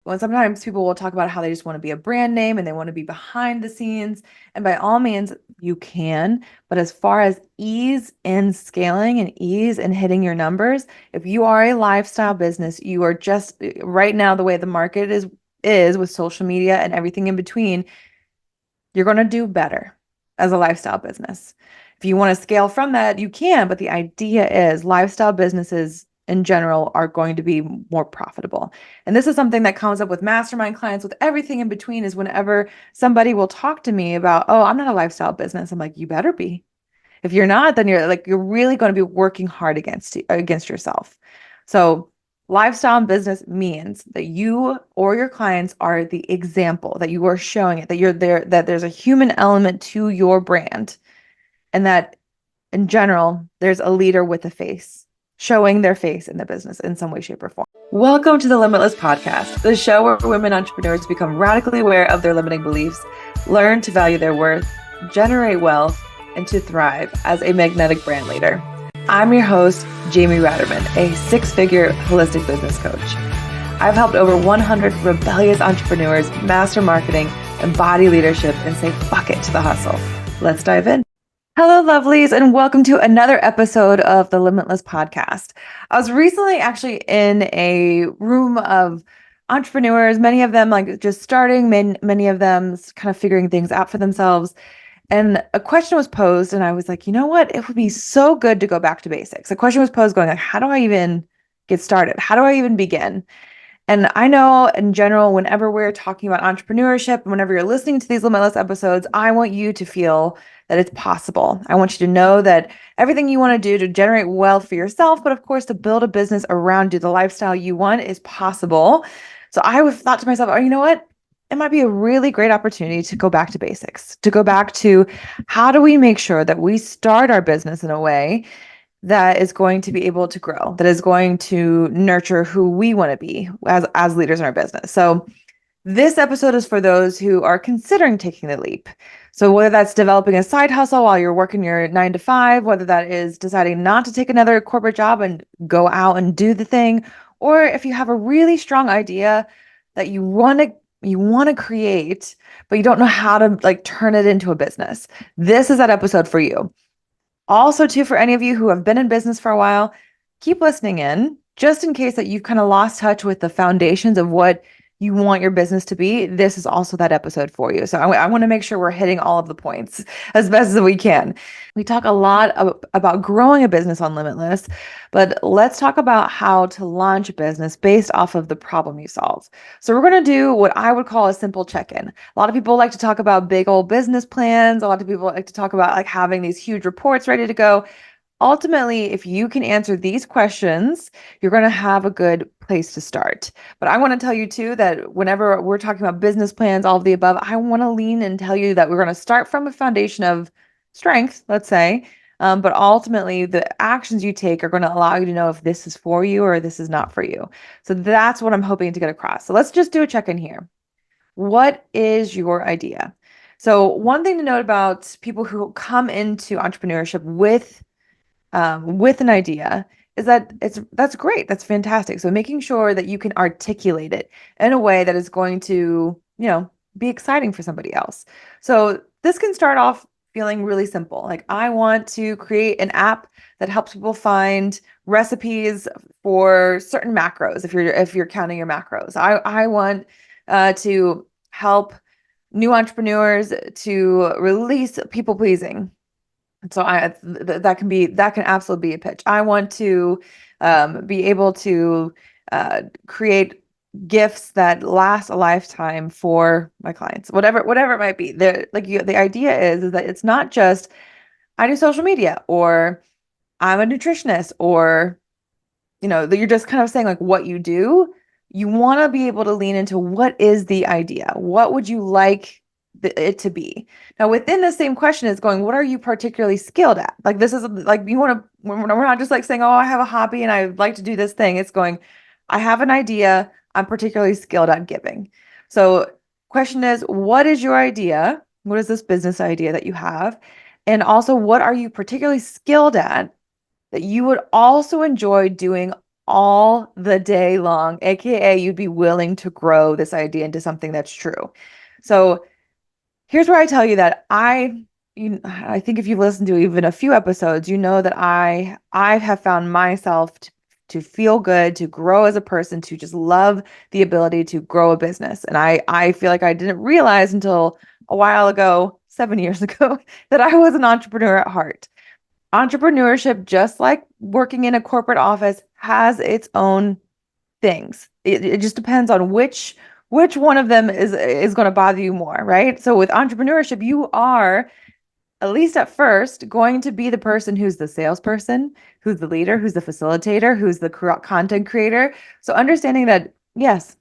when sometimes people will talk about how they just want to be a brand name and they want to be behind the scenes. And by all means, you can. But as far as ease in scaling and ease in hitting your numbers, if you are a lifestyle business, you are just right now the way the market is with social media and everything in between, you're going to do better as a lifestyle business. If you want to scale from that, you can, but the idea is lifestyle businesses in general are going to be more profitable. And this is something that comes up with mastermind clients, with everything in between, is whenever somebody will talk to me about, oh, I'm not a lifestyle business. I'm like, you better be. If you're not, then you're really going to be working hard against yourself. So lifestyle and business means that you or your clients are the example, that you are showing it, that you're there, that there's a human element to your brand, and that in general, there's a leader with a face, showing their face in the business in some way, shape, or form. Welcome to the Limitless Podcast, the show where women entrepreneurs become radically aware of their limiting beliefs, learn to value their worth, generate wealth, and to thrive as a magnetic brand leader. I'm your host, Jamie Ratterman, a six-figure holistic business coach. I've helped over 100 rebellious entrepreneurs master marketing, embody leadership, and say fuck it to the hustle. Let's dive in. Hello, lovelies, and welcome to another episode of the Limitless Podcast. I was recently actually in a room of entrepreneurs, many of them like just starting, many of them kind of figuring things out for themselves. And a question was posed, and I was like, you know what? It would be so good to go back to basics. A question was posed going like, how do I even get started? How do I even begin? And I know in general, whenever we're talking about entrepreneurship, whenever you're listening to these Limitless episodes, I want you to feel that it's possible. I want you to know that everything you want to do to generate wealth for yourself, but of course, to build a business around you, the lifestyle you want, is possible. So I thought to myself, oh, you know what? It might be a really great opportunity to go back to basics, to go back to how do we make sure that we start our business in a way that is going to be able to grow, that is going to nurture who we want to be as leaders in our business. So this episode is for those who are considering taking the leap. So whether that's developing a side hustle while you're working your 9 to 5, whether that is deciding not to take another corporate job and go out and do the thing, or if you have a really strong idea that you want to create, but you don't know how to like turn it into a business, this is that episode for you. Also, too, for any of you who have been in business for a while, keep listening in just in case that you've kind of lost touch with the foundations of what you want your business to be. This is also that episode for you. So I want to make sure we're hitting all of the points as best as we can. We talk a lot about growing a business on Limitless, but let's talk about how to launch a business based off of the problem you solve. So we're going to do what I would call a simple check-in. A lot of people like to talk about big old business plans. A lot of people like to talk about like having these huge reports ready to go. Ultimately, if you can answer these questions, you're going to have a good place to start. But I want to tell you too that whenever we're talking about business plans, all of the above, I want to lean and tell you that we're going to start from a foundation of strength, let's say. But ultimately, the actions you take are going to allow you to know if this is for you or this is not for you. So that's what I'm hoping to get across. So let's just do a check-in here. What is your idea? So one thing to note about people who come into entrepreneurship with an idea is that that's great. That's fantastic. So making sure that you can articulate it in a way that is going to, be exciting for somebody else. So this can start off feeling really simple. Like I want to create an app that helps people find recipes for certain macros. If you're counting your macros, I want to help new entrepreneurs to release people pleasing. So that can absolutely be a pitch. I want to be able to create gifts that last a lifetime for my clients, whatever it might be. The idea is that it's not just I do social media or I'm a nutritionist or that you're just kind of saying like what you do. You want to be able to lean into what is the idea? What would you like it to be? Now, within the same question is going, what are you particularly skilled at? Like this is like you want to, we're not just like saying, oh, I have a hobby and I like to do this thing. It's going, I have an idea. I'm particularly skilled at giving. So question is, what is your idea? What is this business idea that you have? And also, what are you particularly skilled at that you would also enjoy doing all the day long, aka you'd be willing to grow this idea into something that's true. So here's where I tell you that I think if you've listened to even a few episodes, you know that I have found myself to feel good, to grow as a person, to just love the ability to grow a business. And I feel like I didn't realize until a while ago, 7 years ago, that I was an entrepreneur at heart. Entrepreneurship, just like working in a corporate office, has its own things. It just depends on which one of them is going to bother you more, right? So with entrepreneurship, you are, at least at first, going to be the person who's the salesperson, who's the leader, who's the facilitator, who's the content creator. So understanding that, yes,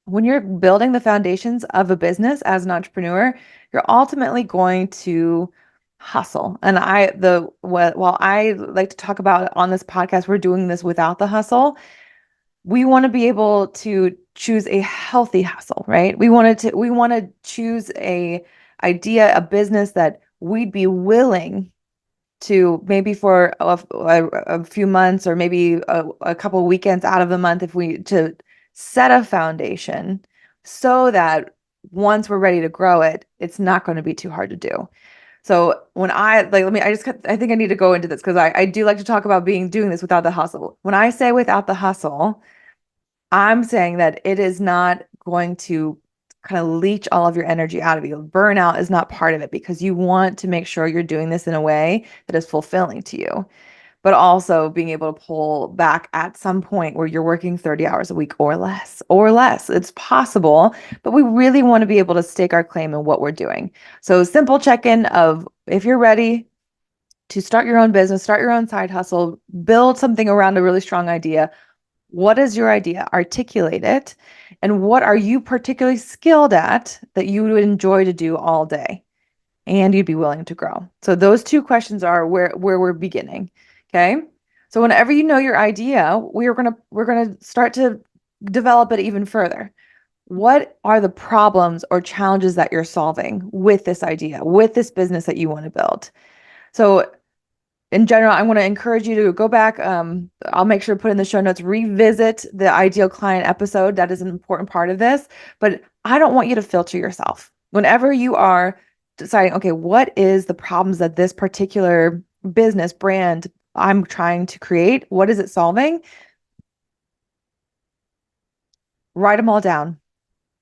when you're building the foundations of a business as an entrepreneur, you're ultimately going to hustle. And while I like to talk about on this podcast, we're doing this without the hustle. We want to be able to choose a healthy hustle, right? We want to choose a idea, a business that we'd be willing to maybe for a few months or maybe a couple of weekends out of the month if we to set a foundation so that once we're ready to grow it, it's not going to be too hard to do. So when I think I need to go into this because I do like to talk about doing this without the hustle. When I say without the hustle, I'm saying that it is not going to kind of leach all of your energy out of you. Burnout is not part of it because you want to make sure you're doing this in a way that is fulfilling to you, but also being able to pull back at some point where you're working 30 hours a week or less, or less. It's possible, but we really want to be able to stake our claim in what we're doing. So simple check-in of if you're ready to start your own business, start your own side hustle, build something around a really strong idea. What is your idea? Articulate it. And what are you particularly skilled at that you would enjoy to do all day and you'd be willing to grow? So those two questions are where we're beginning. Okay. So whenever you know your idea, we're gonna start to develop it even further. What are the problems or challenges that you're solving with this idea, with this business that you want to build? So in general, I want to encourage you to go back. I'll make sure to put in the show notes, revisit the ideal client episode. That is an important part of this. But I don't want you to filter yourself. Whenever you are deciding, okay, what is the problems that this particular business brand I'm trying to create? What is it solving? Write them all down.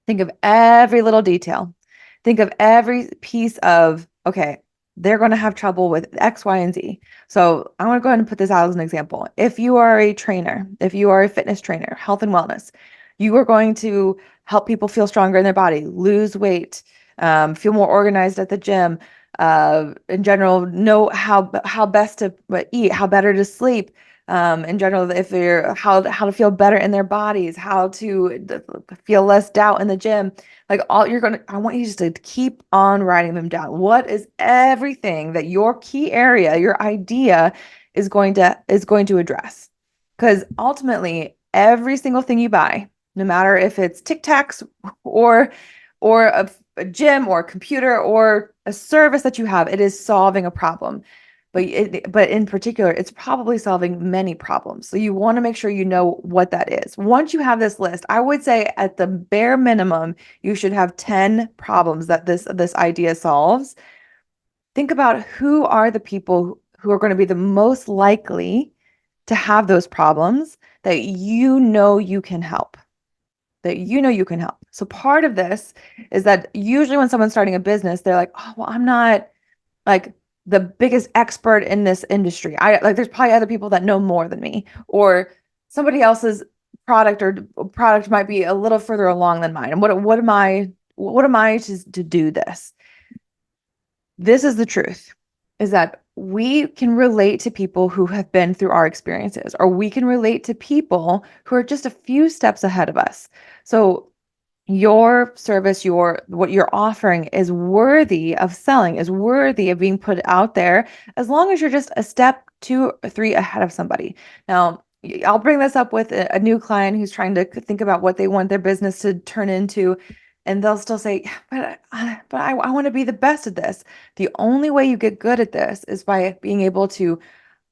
Think of every little detail. Think of every piece of, okay, they're going to have trouble with X, Y, and Z. So I want to go ahead and put this out as an example. If you are a trainer, if you are a fitness trainer, health and wellness, you are going to help people feel stronger in their body, lose weight, feel more organized at the gym, in general, know how best to eat, how better to sleep, in general, if they're how to feel better in their bodies, how to feel less doubt in the gym. Like I want you just to keep on writing them down. What is everything that your key area, your idea is going to address? Because ultimately, every single thing you buy, no matter if it's Tic Tacs or a gym or a computer or a service that you have, it is solving a problem. But in particular, it's probably solving many problems. So you want to make sure you know what that is. Once you have this list, I would say at the bare minimum, you should have 10 problems that this idea solves. Think about who are the people who are going to be the most likely to have those problems that you can help. So part of this is that usually when someone's starting a business, they're like, oh, well, I'm not like the biggest expert in this industry. There's probably other people that know more than me, or somebody else's product might be a little further along than mine. And what am I to do this? This is the truth, is that we can relate to people who have been through our experiences, or we can relate to people who are just a few steps ahead of us. So your service, what you're offering is worthy of selling, is worthy of being put out there, as long as you're just a step, 2 or 3 ahead of somebody. Now, I'll bring this up with a new client who's trying to think about what they want their business to turn into, and they'll still say, but I want to be the best at this. The only way you get good at this is by being able to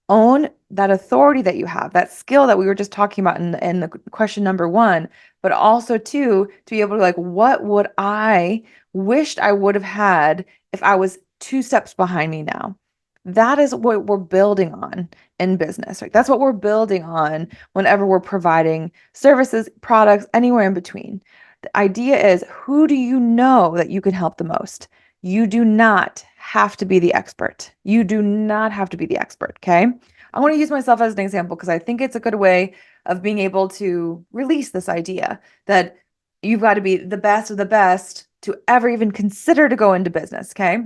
Own that authority that you have, that skill that we were just talking about in the question number one, but also two, to be able to like, what would I wished I would have had if I was two steps behind me now? That is what we're building on in business, right? That's what we're building on whenever we're providing services, products, anywhere in between. The idea is, who do you know that you can help the most? You do not have to be the expert. You do not have to be the expert, okay? I want to use myself as an example because I think it's a good way of being able to release this idea that you've got to be the best of the best to ever even consider to go into business, okay?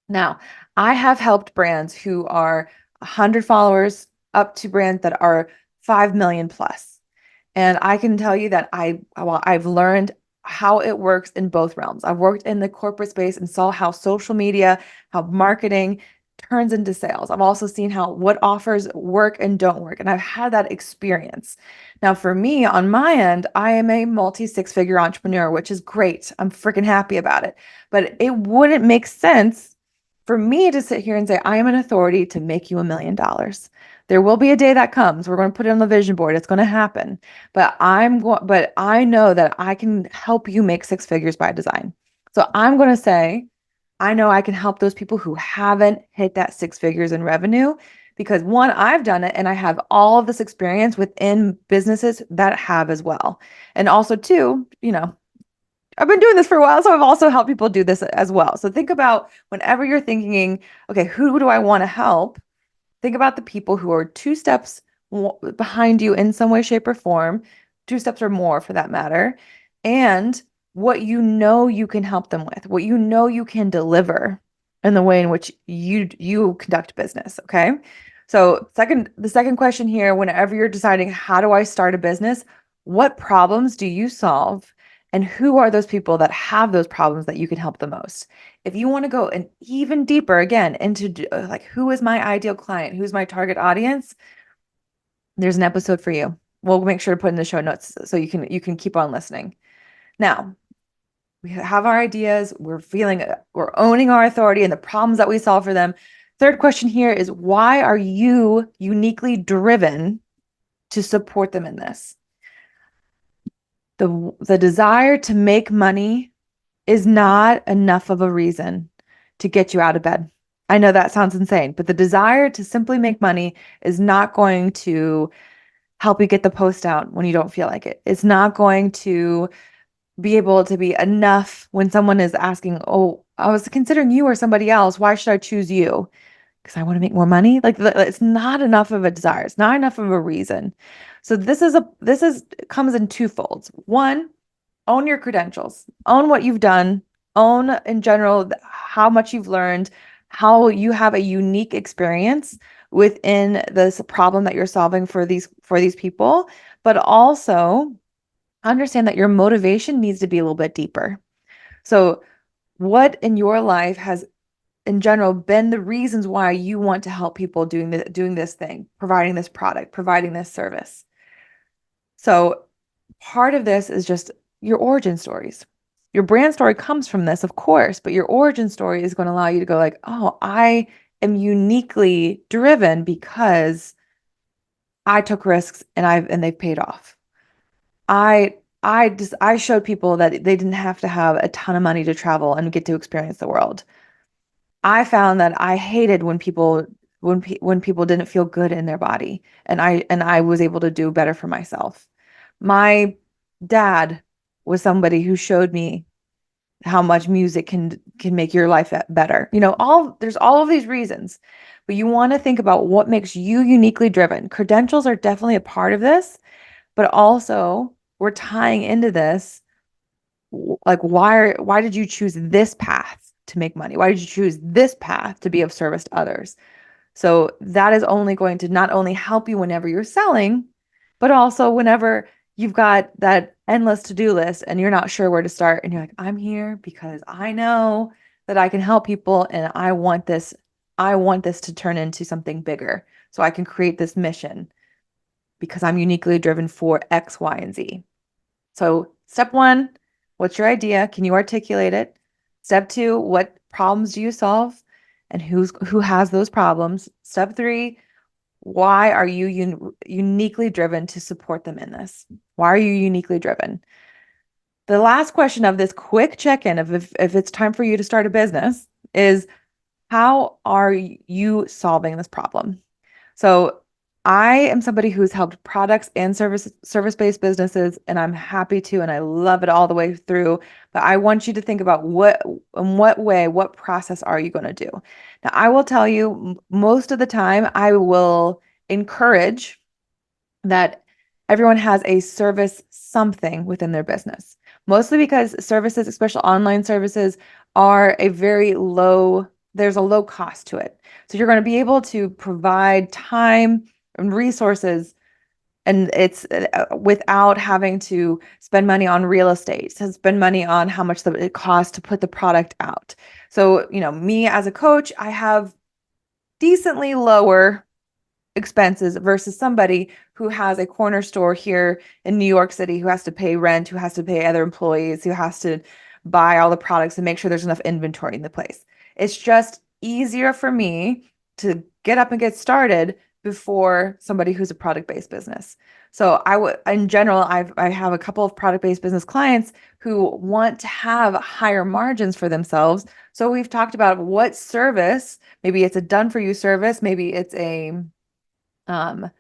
Now, I have helped brands who are 100 followers up to brands that are 5 million plus. And I can tell you that I've learned how it works in both realms. I've worked in the corporate space and saw how social media, how marketing turns into sales. I've also seen how what offers work and don't work. And I've had that experience. Now, for me, on my end, I am a multi six-figure entrepreneur, which is great. I'm freaking happy about it. But it wouldn't make sense for me to sit here and say, I am an authority to make you $1 million. There will be a day that comes. We're going to put it on the vision board. It's going to happen. But I know that I can help you make six figures by design. So I'm going to say, I know I can help those people who haven't hit that six figures in revenue because one, I've done it and I have all of this experience within businesses that have as well. And also two, I've been doing this for a while, so I've also helped people do this as well. So think about whenever you're thinking, okay, who do I want to help? Think about the people who are two steps behind you in some way, shape, or form, two steps or more for that matter, and what you know you can help them with, what you know you can deliver in the way in which you conduct business. Okay. So the second question here, whenever you're deciding how do I start a business, what problems do you solve? And who are those people that have those problems that you can help the most? If you want to go an even deeper again into like who is my ideal client, who's my target audience, there's an episode for you. We'll make sure to put in the show notes so you can keep on listening. Now, we have our ideas, we're owning our authority and the problems that we solve for them. Third question here is, why are you uniquely driven to support them in this? The desire to make money is not enough of a reason to get you out of bed. I know that sounds insane, but the desire to simply make money is not going to help you get the post out when you don't feel like it. It's not going to be able to be enough when someone is asking, "Oh, I was considering you or somebody else. Why should I choose you?" Because I want to make more money. Like it's not enough of a desire. It's not enough of a reason. So this is comes in two folds. One, own your credentials, own what you've done, own in general how much you've learned, how you have a unique experience within this problem that you're solving for these people, but also understand that your motivation needs to be a little bit deeper. So what in your life has in general been the reasons why you want to help people doing this thing, providing this product, providing this service? So part of this is just your origin stories. Your brand story comes from this, of course, but your origin story is going to allow you to go like, oh, I am uniquely driven because I took risks and they've paid off. I showed people that they didn't have to have a ton of money to travel and get to experience the world. I found that I hated when people didn't feel good in their body, and I was able to do better for myself. My dad was somebody who showed me how much music can make your life better. There's all of these reasons, but you want to think about what makes you uniquely driven. Credentials are definitely a part of this, but also we're tying into this like why did you choose this path to make money? Why did you choose this path to be of service to others? So that is only going to not only help you whenever you're selling, but also whenever you've got that endless to-do list and you're not sure where to start and you're like, I'm here because I know that I can help people and I want this to turn into something bigger. So I can create this mission because I'm uniquely driven for X, Y, and Z. So step one, what's your idea? Can you articulate it? Step two, what problems do you solve? And who has those problems? Step three, Why are you uniquely driven to support them in this? Why are you uniquely driven? The last question of this quick check-in of if it's time for you to start a business is, how are you solving this problem? So I am somebody who's helped products and service-based businesses, and I'm happy to, and I love it all the way through. But I want you to think about what process are you going to do? Now, I will tell you, most of the time, I will encourage that everyone has a service something within their business. Mostly because services, especially online services, are there's a low cost to it. So you're going to be able to provide time and resources, and it's without having to spend money on real estate, to spend money on how much it costs to put the product out. So, me as a coach, I have decently lower expenses versus somebody who has a corner store here in New York City, who has to pay rent, who has to pay other employees, who has to buy all the products and make sure there's enough inventory in the place. It's just easier for me to get up and get started before somebody who's a product-based business. So in general, I have a couple of product-based business clients who want to have higher margins for themselves. So we've talked about what service, maybe it's a done for you service, um,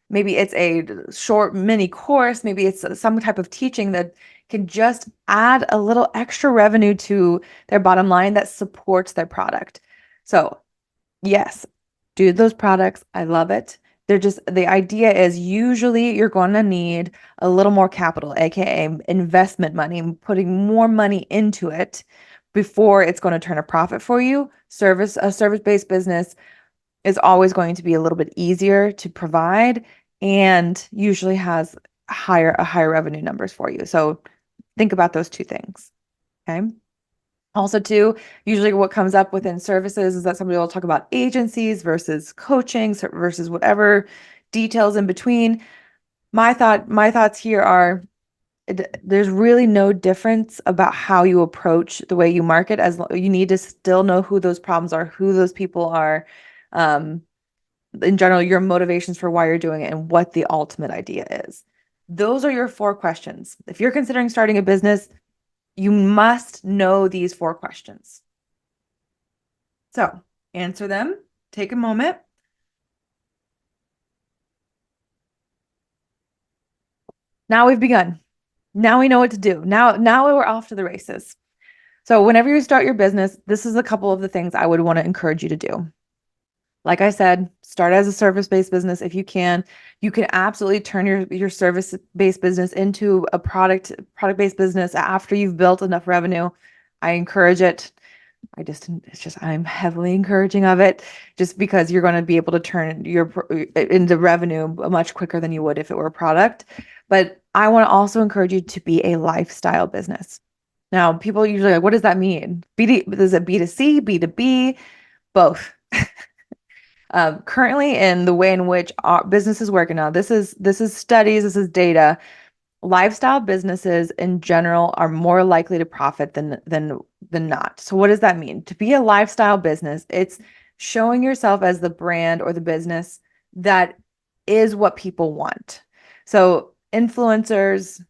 maybe it's a short mini course, maybe it's some type of teaching that can just add a little extra revenue to their bottom line that supports their product. So, yes, do those products. I love it. The idea is usually you're going to need a little more capital, aka investment money, putting more money into it before it's going to turn a profit for you. A service-based business is always going to be a little bit easier to provide and usually has higher revenue numbers for you. So think about those two things. Okay. Also, too, usually what comes up within services is that somebody will talk about agencies versus coaching versus whatever details in between. My thoughts here are, there's really no difference about how you approach the way you market, as you need to still know who those problems are, who those people are. In general, your motivations for why you're doing it and what the ultimate idea is. Those are your 4 questions. If you're considering starting a business, you must know these 4 questions. So answer them, take a moment. Now we've begun. Now we know what to do. Now we're off to the races. So whenever you start your business, this is a couple of the things I would want to encourage you to do. Like I said, start as a service-based business if you can. You can absolutely turn your service-based business into a product-based business after you've built enough revenue. I encourage it. I'm heavily encouraging of it, just because you're going to be able to turn into revenue much quicker than you would if it were a product. But I want to also encourage you to be a lifestyle business. Now, people usually are like, what does that mean? Is it B2C, B2B, both? Currently, in the way in which our business is working now, this is studies, this is data. Lifestyle businesses in general are more likely to profit than not. So what does that mean? To be a lifestyle business, it's showing yourself as the brand or the business that is what people want. So influencers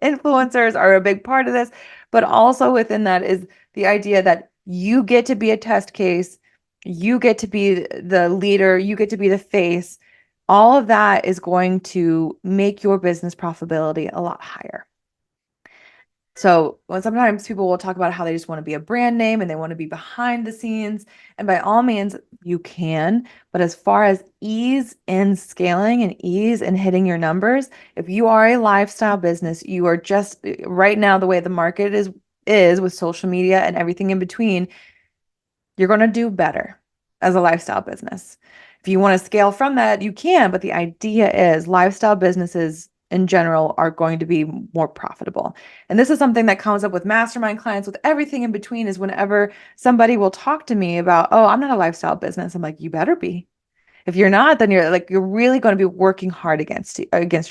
are a big part of this, but also within that is the idea that you get to be a test case, you get to be the leader, you get to be the face. All of that is going to make your business profitability a lot higher. So when sometimes people will talk about how they just want to be a brand name and they want to be behind the scenes, and by all means you can, but as far as ease in scaling and ease in hitting your numbers, if you are a lifestyle business, you are just right now, the way the market is with social media and everything in between, you're going to do better as a lifestyle business. If you want to scale from that, you can, but the idea is lifestyle businesses in general are going to be more profitable. And this is something that comes up with mastermind clients, with everything in between, is whenever somebody will talk to me about, oh, I'm not a lifestyle business. I'm like, you better be. If you're not, then you're really going to be working hard against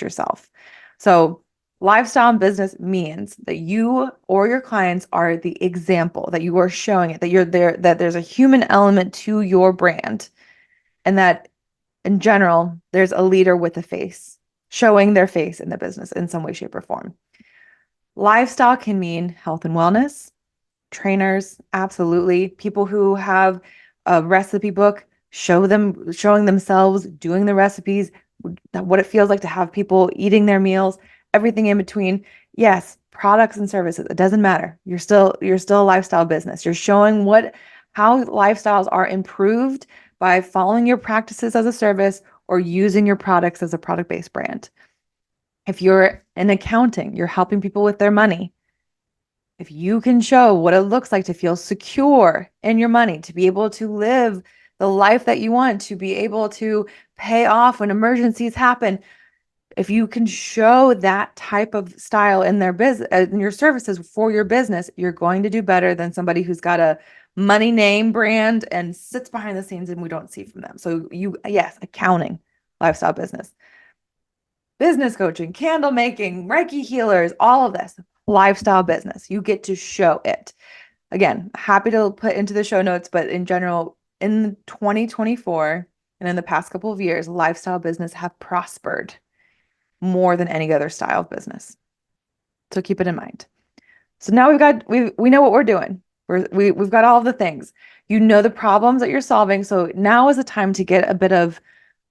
yourself. So lifestyle and business means that you or your clients are the example, that you are showing it, that you're there, that there's a human element to your brand, and that in general, there's a leader with a face, showing their face in the business in some way, shape, or form. Lifestyle can mean health and wellness, trainers, absolutely. People who have a recipe book, showing themselves, doing the recipes, what it feels like to have people eating their meals, everything in between. Yes, products and services, it doesn't matter. You're still a lifestyle business. You're showing how lifestyles are improved by following your practices as a service or using your products as a product-based brand. If you're in accounting, you're helping people with their money. If you can show what it looks like to feel secure in your money, to be able to live the life that you want, to be able to pay off when emergencies happen, if you can show that type of style in their business, in your services for your business, you're going to do better than somebody who's got a money name brand and sits behind the scenes and we don't see from them. So yes, accounting, lifestyle business coaching, candle making, Reiki healers, all of this lifestyle business. You get to show it. Again, happy to put into the show notes, but in general, in 2024 and in the past couple of years, lifestyle business have prospered more than any other style of business. So keep it in mind. So now we know what we're doing. We've got all of the things. You know the problems that you're solving. So now is the time to get a bit of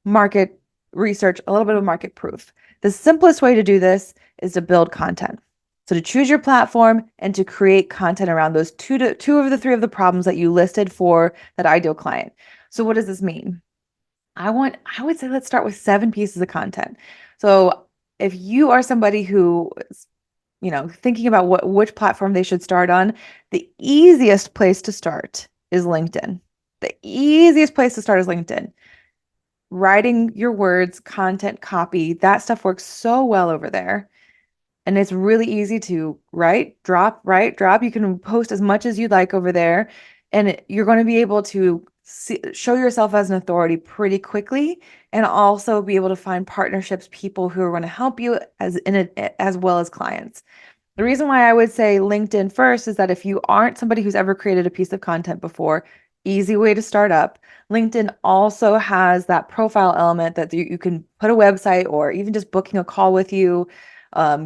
market research, a little bit of market proof. The simplest way to do this is to build content. So to choose your platform and to create content around those two of the three of the problems that you listed for that ideal client. So what does this mean? I would say let's start with 7 pieces of content. So if you are somebody who is, thinking about which platform they should start on, the easiest place to start is LinkedIn. The easiest place to start is LinkedIn. Writing your words, content, copy, that stuff works so well over there. And it's really easy to write, drop. You can post as much as you'd like over there. And you're going to be able to show yourself as an authority pretty quickly and also be able to find partnerships, people who are going to help you as well as clients. The reason why I would say LinkedIn first is that if you aren't somebody who's ever created a piece of content before, easy way to start up. LinkedIn also has that profile element that you can put a website or even just booking a call with you,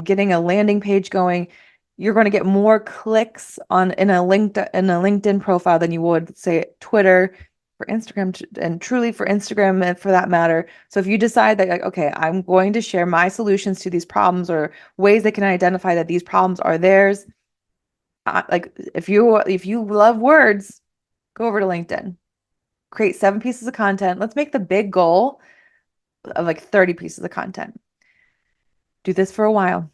getting a landing page going. You're going to get more clicks in a LinkedIn profile than you would say Twitter, for Instagram, and truly for Instagram and for that matter. So if you decide that, like, okay, I'm going to share my solutions to these problems or ways they can identify that these problems are theirs, like if you love words, go over to LinkedIn, create 7 pieces of content. Let's make the big goal of like 30 pieces of content. Do this for a while.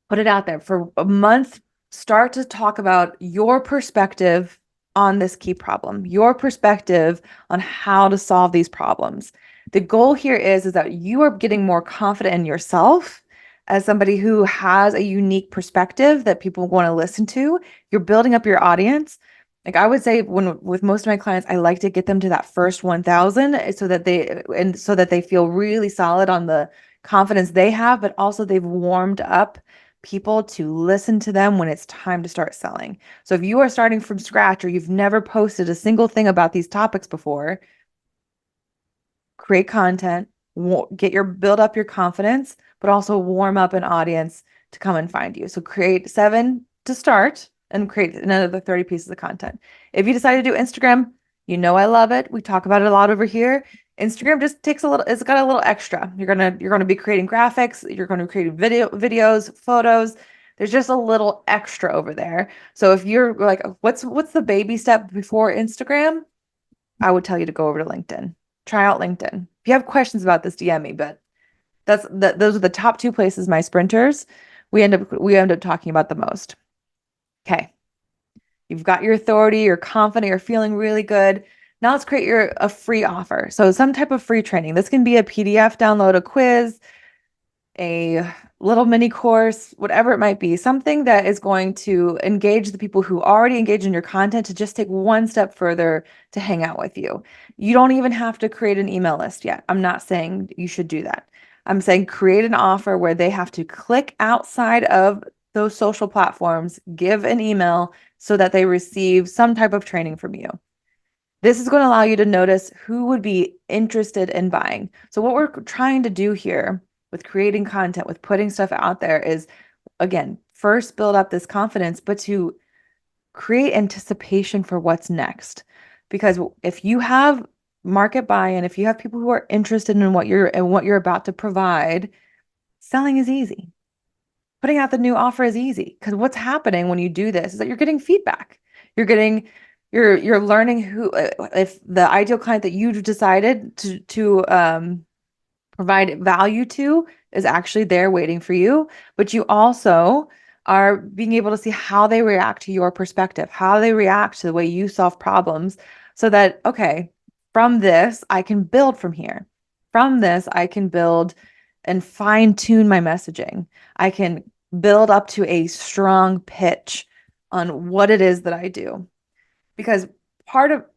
Put it out there for a month. Start to talk about your perspective on this key problem, your perspective on how to solve these problems. The goal here is that you are getting more confident in yourself as somebody who has a unique perspective that people want to listen to. You're building up your audience. Like I would say with most of my clients, I like to get them to that first 1,000 so that they feel really solid on the confidence they have, but also they've warmed up people to listen to them when it's time to start selling. So if you are starting from scratch or you've never posted a single thing about these topics before, create content, build up your confidence, but also warm up an audience to come and find you. So create 7 to start and create another 30 pieces of content. If you decide to do Instagram, I love it. We talk about it a lot over here. Instagram just takes it's got a little extra. You're gonna be creating graphics, you're gonna create videos, photos. There's just a little extra over there. So if you're like, what's the baby step before Instagram? I would tell you to go over to LinkedIn. Try out LinkedIn. If you have questions about this, DM me, but those are the top 2 places my sprinters we end up talking about the most. Okay. You've got your authority, you're confident, you're feeling really good. Now let's create a free offer. So some type of free training. This can be a PDF download, a quiz, a little mini course, whatever it might be, something that is going to engage the people who already engage in your content to just take one step further to hang out with you. You don't even have to create an email list yet. I'm not saying you should do that. I'm saying create an offer where they have to click outside of those social platforms, give an email so that they receive some type of training from you. This is going to allow you to notice who would be interested in buying. So what we're trying to do here with creating content, with putting stuff out there is, again, first build up this confidence, but to create anticipation for what's next. Because if you have market buy-in, if you have people who are interested in what you're about to provide, selling is easy. Putting out the new offer is easy, because what's happening when you do this is that you're getting feedback. You're learning who, if the ideal client that you've decided to provide value to is actually there waiting for you, but you also are being able to see how they react to your perspective, how they react to the way you solve problems, so that, okay, from this, I can build from here. From this, I can build and fine tune my messaging. I can build up to a strong pitch on what it is that I do. Because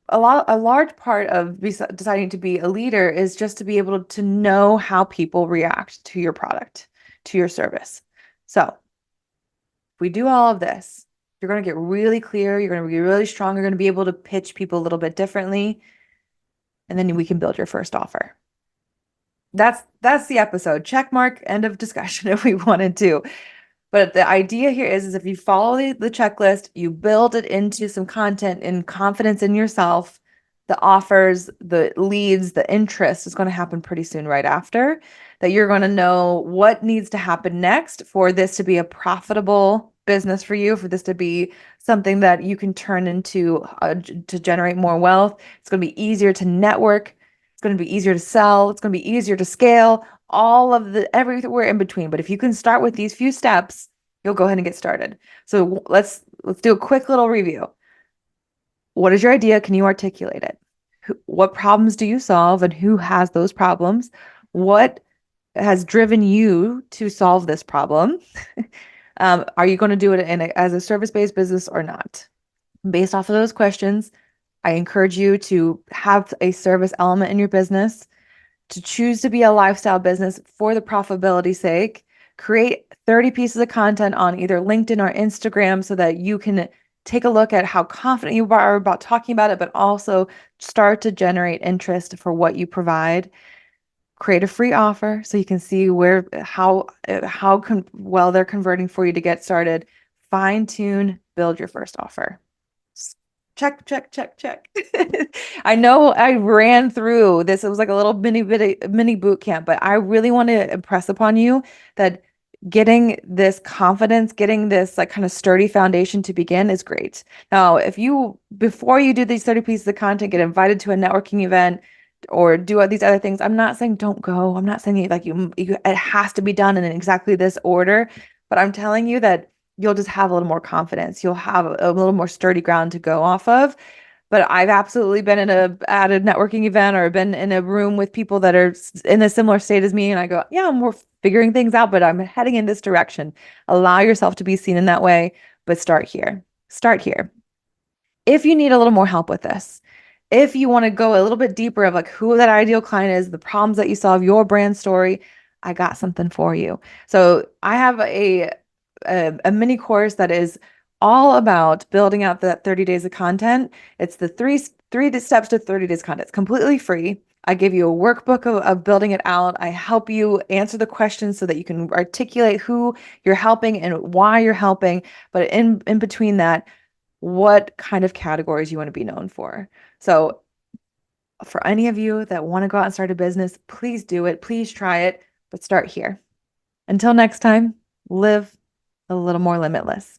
a large part of deciding to be a leader is just to be able to know how people react to your product, to your service. So if we do all of this, you're going to get really clear, you're going to be really strong, you're going to be able to pitch people a little bit differently, and then we can build your first offer. That's the episode. Check mark, end of discussion if we wanted to. But the idea here is if you follow the checklist, you build it into some content and confidence in yourself, the offers, the leads, the interest is going to happen pretty soon right after. That you're going to know what needs to happen next for this to be a profitable business for you, for this to be something that you can turn into to generate more wealth. It's going to be easier to network. It's going to be easier to sell. It's going to be easier to scale, all of the everywhere in between. But if you can start with these few steps, you'll go ahead and get started. So let's do a quick little review. What is your idea? Can you articulate it? What problems do you solve, and who has those problems? What has driven you to solve this problem? Are you going to do it as a service-based business or not? Based off of those questions, I encourage you to have a service element in your business, to choose to be a lifestyle business for the profitability sake. Create 30 pieces of content on either LinkedIn or Instagram so that you can take a look at how confident you are about talking about it, but also start to generate interest for what you provide. Create a free offer so you can see how well they're converting for you to get started. Fine tune, build your first offer. Check, check, check, check. I know I ran through this. It was like a little mini boot camp, but I really want to impress upon you that getting this confidence, getting this like kind of sturdy foundation to begin is great. Now, if you, before you do these 30 pieces of content, get invited to a networking event or do these other things, I'm not saying don't go. I'm not saying like it has to be done in exactly this order, but I'm telling you that you'll just have a little more confidence. You'll have a little more sturdy ground to go off of. But I've absolutely been at a networking event or been in a room with people that are in a similar state as me, and I go, yeah, we're figuring things out, but I'm heading in this direction. Allow yourself to be seen in that way, but start here. Start here. If you need a little more help with this, if you want to go a little bit deeper of like who that ideal client is, the problems that you solve, your brand story, I got something for you. So I have a mini course that is all about building out that 30 days of content. It's the three steps to 30 days content. It's completely free. I give you a workbook of building it out. I help you answer the questions so that you can articulate who you're helping and why you're helping. But in between that, what kind of categories you want to be known for. So for any of you that want to go out and start a business, please do it. Please try it, but start here. Until next time, live a little more limitless.